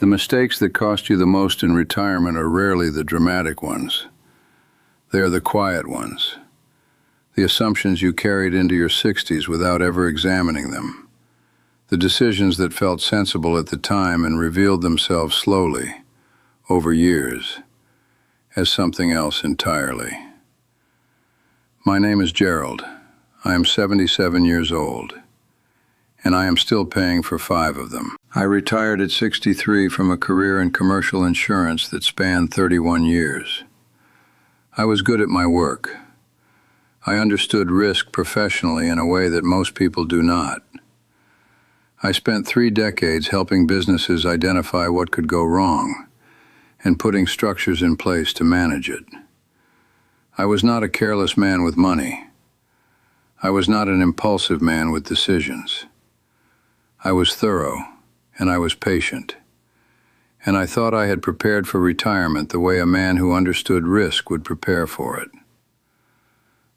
The mistakes that cost you the most in retirement are rarely the dramatic ones. They are the quiet ones. The assumptions you carried into your 60s without ever examining them. The decisions that felt sensible at the time and revealed themselves slowly, over years, as something else entirely. My name is Gerald. I am 77 years old, and I am still paying for 5 of them. I retired at 63 from a career in commercial insurance that spanned 31 years. I was good at my work. I understood risk professionally in a way that most people do not. I spent 3 decades helping businesses identify what could go wrong and putting structures in place to manage it. I was not a careless man with money. I was not an impulsive man with decisions. I was thorough, and I was patient. And I thought I had prepared for retirement the way a man who understood risk would prepare for it.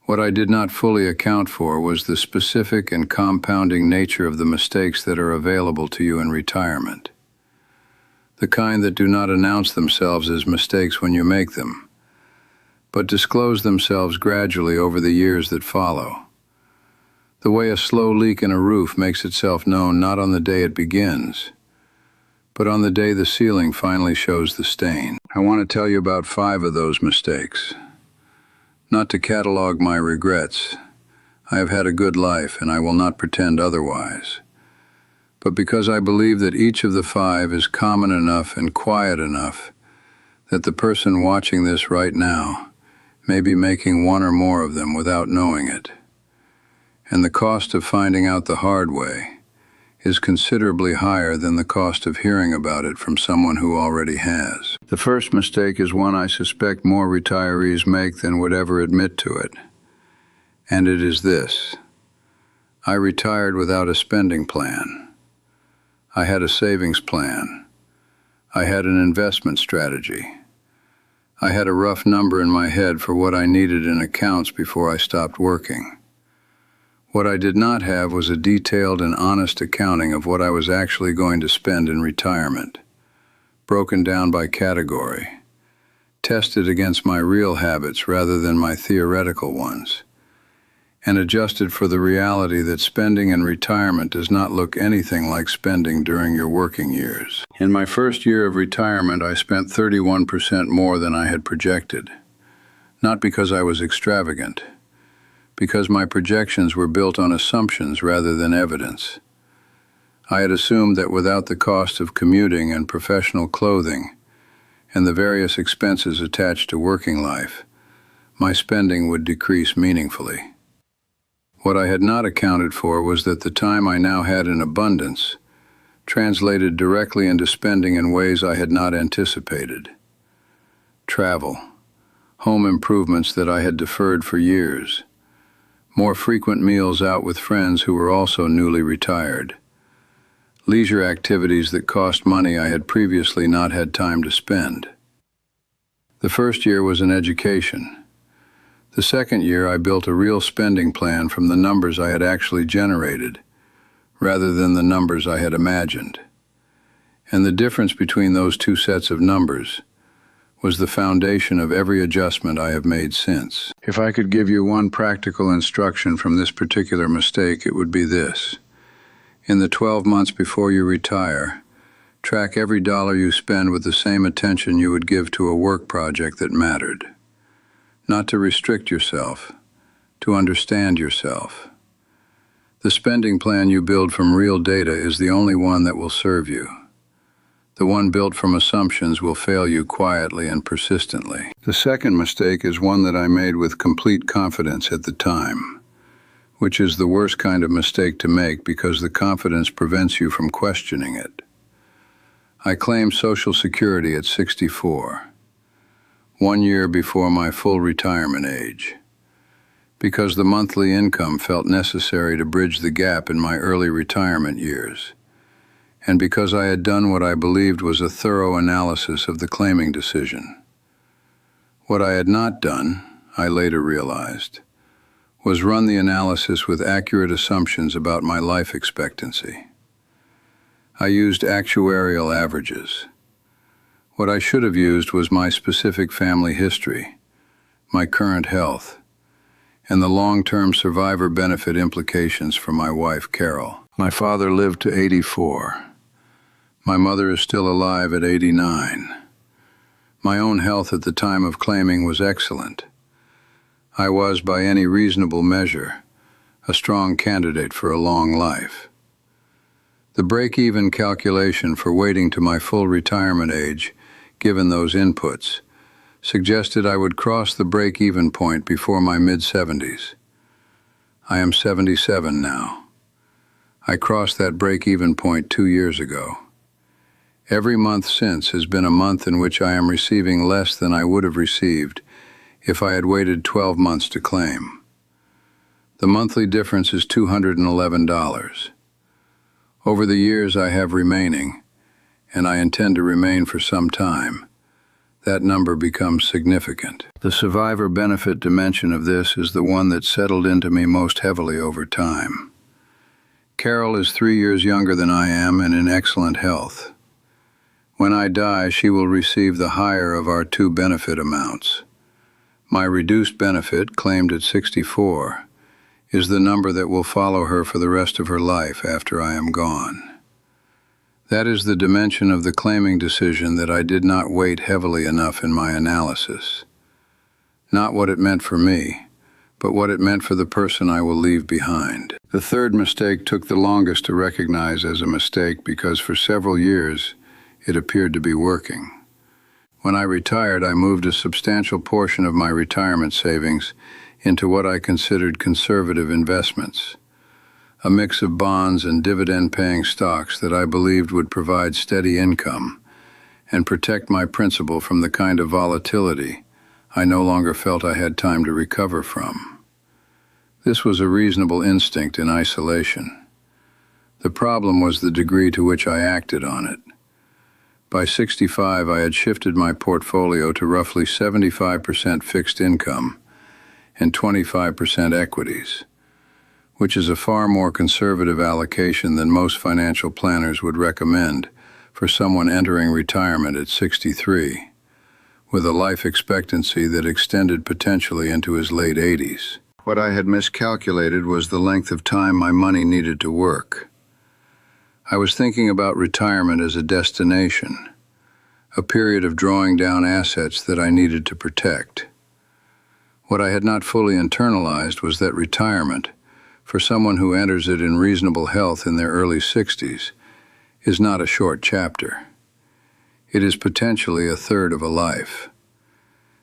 What I did not fully account for was the specific and compounding nature of the mistakes that are available to you in retirement. The kind that do not announce themselves as mistakes when you make them, but disclose themselves gradually over the years that follow. The way a slow leak in a roof makes itself known not on the day it begins, but on the day the ceiling finally shows the stain. I want to tell you about 5 of those mistakes. Not to catalog my regrets. I have had a good life, and I will not pretend otherwise. But because I believe that each of the 5 is common enough and quiet enough that the person watching this right now may be making one or more of them without knowing it. And the cost of finding out the hard way is considerably higher than the cost of hearing about it from someone who already has. The first mistake is one I suspect more retirees make than would ever admit to it. And it is this: I retired without a spending plan. I had a savings plan. I had an investment strategy. I had a rough number in my head for what I needed in accounts before I stopped working. What I did not have was a detailed and honest accounting of what I was actually going to spend in retirement, broken down by category, tested against my real habits rather than my theoretical ones, and adjusted for the reality that spending in retirement does not look anything like spending during your working years. In my first year of retirement, I spent 31% more than I had projected, not because I was extravagant, because my projections were built on assumptions rather than evidence. I had assumed that without the cost of commuting and professional clothing and the various expenses attached to working life, my spending would decrease meaningfully. What I had not accounted for was that the time I now had in abundance translated directly into spending in ways I had not anticipated. Travel, home improvements that I had deferred for years, more frequent meals out with friends who were also newly retired, leisure activities that cost money I had previously not had time to spend. The first year was an education. The second year I built a real spending plan from the numbers I had actually generated, rather than the numbers I had imagined. And the difference between those 2 sets of numbers was the foundation of every adjustment I have made since. If I could give you one practical instruction from this particular mistake, it would be this: in the 12 months before you retire, track every dollar you spend with the same attention you would give to a work project that mattered. Not to restrict yourself, to understand yourself. The spending plan you build from real data is the only one that will serve you. The one built from assumptions will fail you quietly and persistently. The second mistake is one that I made with complete confidence at the time, which is the worst kind of mistake to make because the confidence prevents you from questioning it. I claimed Social Security at 64, 1 year before my full retirement age, because the monthly income felt necessary to bridge the gap in my early retirement years, and because I had done what I believed was a thorough analysis of the claiming decision. What I had not done, I later realized, was run the analysis with accurate assumptions about my life expectancy. I used actuarial averages, What I should have used was my specific family history, my current health, and the long-term survivor benefit implications for my wife, Carol. My father lived to 84. My mother is still alive at 89. My own health at the time of claiming was excellent. I was, by any reasonable measure, a strong candidate for a long life. The break-even calculation for waiting to my full retirement age, given those inputs, suggested I would cross the break-even point before my mid-70s. I am 77 now. I crossed that break-even point 2 years ago. Every month since has been a month in which I am receiving less than I would have received if I had waited 12 months to claim. The monthly difference is $211. Over the years I have remaining, and I intend to remain for some time, that number becomes significant. The survivor benefit dimension of this is the one that settled into me most heavily over time. Carol is 3 years younger than I am and in excellent health. When I die, she will receive the higher of our two benefit amounts. My reduced benefit, claimed at 64, is the number that will follow her for the rest of her life after I am gone. That is the dimension of the claiming decision that I did not weight heavily enough in my analysis. Not what it meant for me, but what it meant for the person I will leave behind. The third mistake took the longest to recognize as a mistake because for several years it appeared to be working. When I retired, I moved a substantial portion of my retirement savings into what I considered conservative investments, a mix of bonds and dividend-paying stocks that I believed would provide steady income and protect my principal from the kind of volatility I no longer felt I had time to recover from. This was a reasonable instinct in isolation. The problem was the degree to which I acted on it. By 65, I had shifted my portfolio to roughly 75% fixed income and 25% equities, which is a far more conservative allocation than most financial planners would recommend for someone entering retirement at 63, with a life expectancy that extended potentially into his late 80s. What I had miscalculated was the length of time my money needed to work. I was thinking about retirement as a destination, a period of drawing down assets that I needed to protect. What I had not fully internalized was that retirement, for someone who enters it in reasonable health in their early 60s, is not a short chapter. It is potentially a third of a life.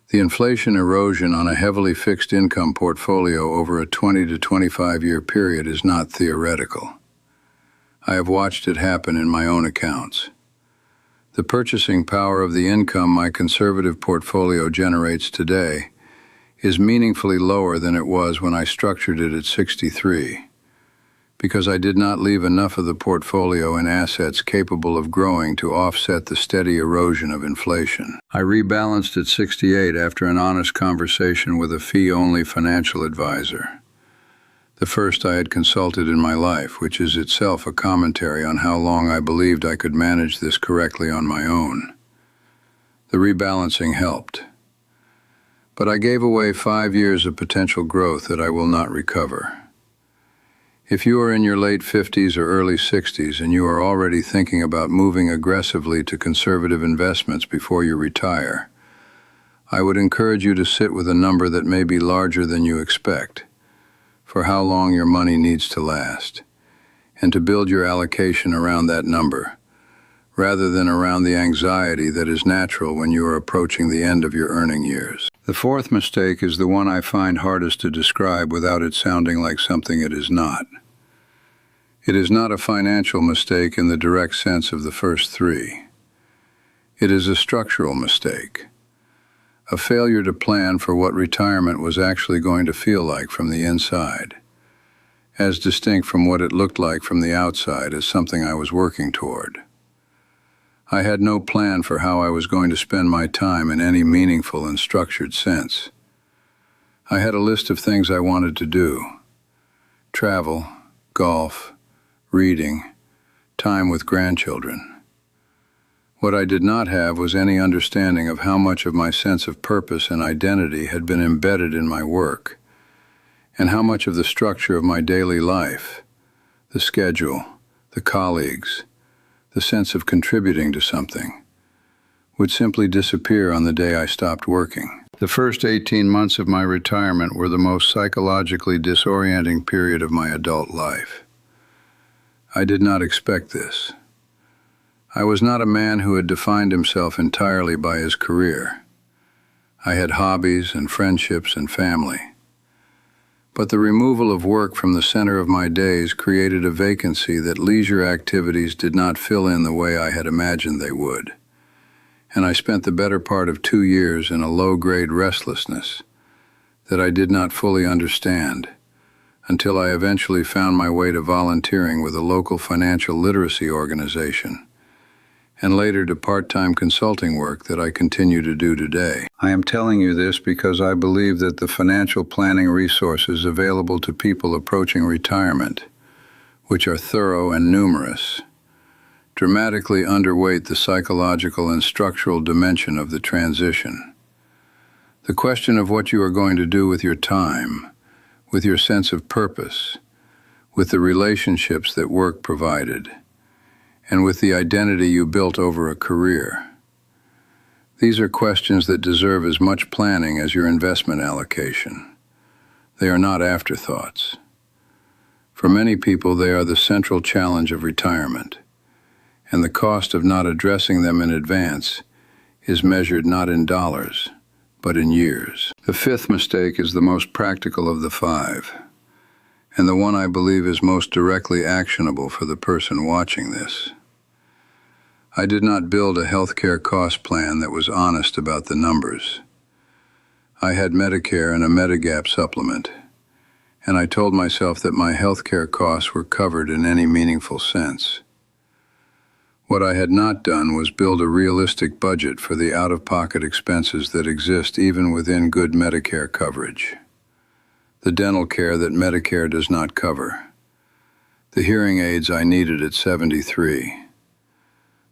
The inflation erosion on a heavily fixed income portfolio over a 20 to 25-year period is not theoretical. I have watched it happen in my own accounts. The purchasing power of the income my conservative portfolio generates today is meaningfully lower than it was when I structured it at 63, because I did not leave enough of the portfolio in assets capable of growing to offset the steady erosion of inflation. I rebalanced at 68 after an honest conversation with a fee-only financial advisor, the first I had consulted in my life, which is itself a commentary on how long I believed I could manage this correctly on my own. The rebalancing helped. But I gave away 5 years of potential growth that I will not recover. If you are in your late 50s or early 60s and you are already thinking about moving aggressively to conservative investments before you retire, I would encourage you to sit with a number that may be larger than you expect, for how long your money needs to last, and to build your allocation around that number, rather than around the anxiety that is natural when you are approaching the end of your earning years. The fourth mistake is the one I find hardest to describe without it sounding like something it is not. It is not a financial mistake in the direct sense of the first three. It is a structural mistake, a failure to plan for what retirement was actually going to feel like from the inside, as distinct from what it looked like from the outside as something I was working toward. I had no plan for how I was going to spend my time in any meaningful and structured sense. I had a list of things I wanted to do: travel, golf, reading, time with grandchildren. What I did not have was any understanding of how much of my sense of purpose and identity had been embedded in my work, and how much of the structure of my daily life, the schedule, the colleagues, the sense of contributing to something, would simply disappear on the day I stopped working. The first 18 months of my retirement were the most psychologically disorienting period of my adult life. I did not expect this. I was not a man who had defined himself entirely by his career. I had hobbies and friendships and family. But the removal of work from the center of my days created a vacancy that leisure activities did not fill in the way I had imagined they would. And I spent the better part of 2 years in a low-grade restlessness that I did not fully understand until I eventually found my way to volunteering with a local financial literacy organization, and later to part-time consulting work that I continue to do today. I am telling you this because I believe that the financial planning resources available to people approaching retirement, which are thorough and numerous, dramatically underweight the psychological and structural dimension of the transition. The question of what you are going to do with your time, with your sense of purpose, with the relationships that work provided, and with the identity you built over a career. These are questions that deserve as much planning as your investment allocation. They are not afterthoughts. For many people, they are the central challenge of retirement, and the cost of not addressing them in advance is measured not in dollars, but in years. The fifth mistake is the most practical of the 5, and the one I believe is most directly actionable for the person watching this. I did not build a healthcare cost plan that was honest about the numbers. I had Medicare and a Medigap supplement, and I told myself that my healthcare costs were covered in any meaningful sense. What I had not done was build a realistic budget for the out-of-pocket expenses that exist even within good Medicare coverage. The dental care that Medicare does not cover. The hearing aids I needed at 73.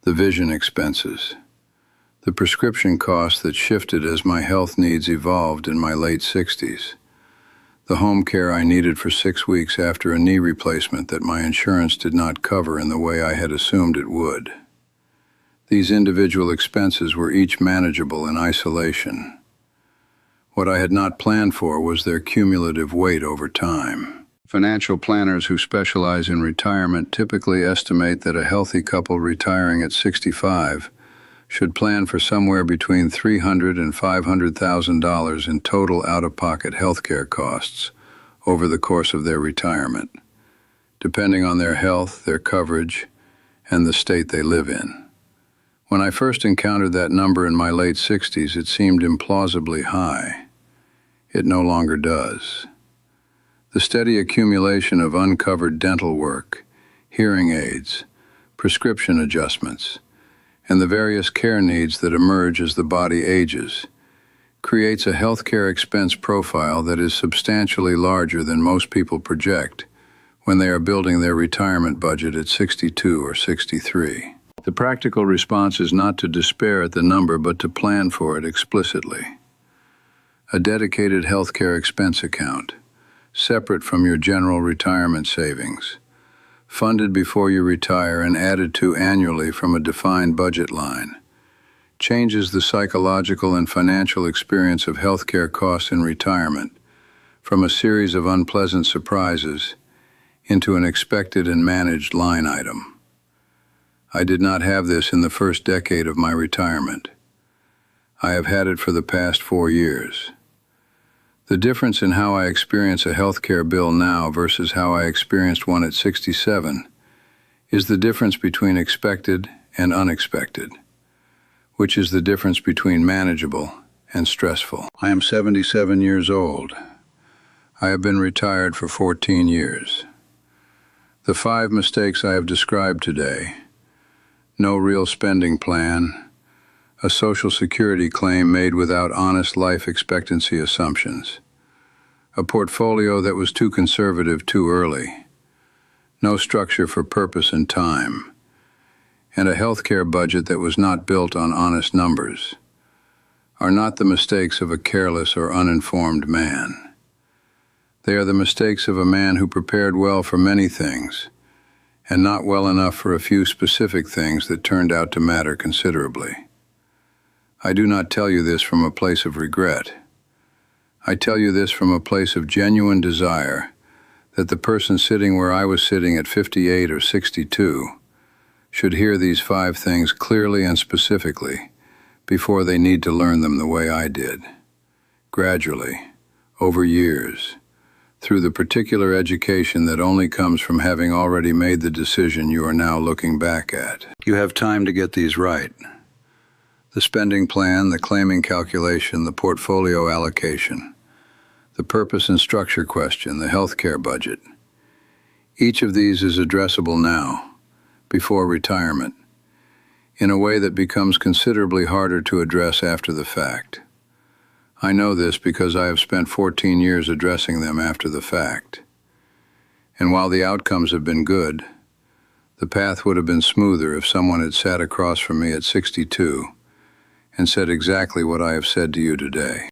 The vision expenses. The prescription costs that shifted as my health needs evolved in my late 60s. The home care I needed for 6 weeks after a knee replacement that my insurance did not cover in the way I had assumed it would. These individual expenses were each manageable in isolation. What I had not planned for was their cumulative weight over time. Financial planners who specialize in retirement typically estimate that a healthy couple retiring at 65 should plan for somewhere between $300,000 and $500,000 in total out-of-pocket healthcare costs over the course of their retirement, depending on their health, their coverage, and the state they live in. When I first encountered that number in my late 60s, it seemed implausibly high. It no longer does. The steady accumulation of uncovered dental work, hearing aids, prescription adjustments, and the various care needs that emerge as the body ages, creates a healthcare expense profile that is substantially larger than most people project when they are building their retirement budget at 62 or 63. The practical response is not to despair at the number, but to plan for it explicitly. A dedicated healthcare expense account, separate from your general retirement savings, funded before you retire and added to annually from a defined budget line, changes the psychological and financial experience of healthcare costs in retirement from a series of unpleasant surprises into an expected and managed line item. I did not have this in the first decade of my retirement. I have had it for the past 4 years. The difference in how I experience a healthcare bill now versus how I experienced one at 67 is the difference between expected and unexpected, which is the difference between manageable and stressful. I am 77 years old. I have been retired for 14 years. The 5 mistakes I have described today: no real spending plan, a Social Security claim made without honest life expectancy assumptions, a portfolio that was too conservative too early, no structure for purpose and time, and a healthcare budget that was not built on honest numbers are not the mistakes of a careless or uninformed man. They are the mistakes of a man who prepared well for many things, and not well enough for a few specific things that turned out to matter considerably. I do not tell you this from a place of regret. I tell you this from a place of genuine desire that the person sitting where I was sitting at 58 or 62 should hear these 5 things clearly and specifically before they need to learn them the way I did. Gradually, over years, through the particular education that only comes from having already made the decision you are now looking back at. You have time to get these right. The spending plan, the claiming calculation, the portfolio allocation, the purpose and structure question, the healthcare budget. Each of these is addressable now, before retirement, in a way that becomes considerably harder to address after the fact. I know this because I have spent 14 years addressing them after the fact. And while the outcomes have been good, the path would have been smoother if someone had sat across from me at 62 and said exactly what I have said to you today.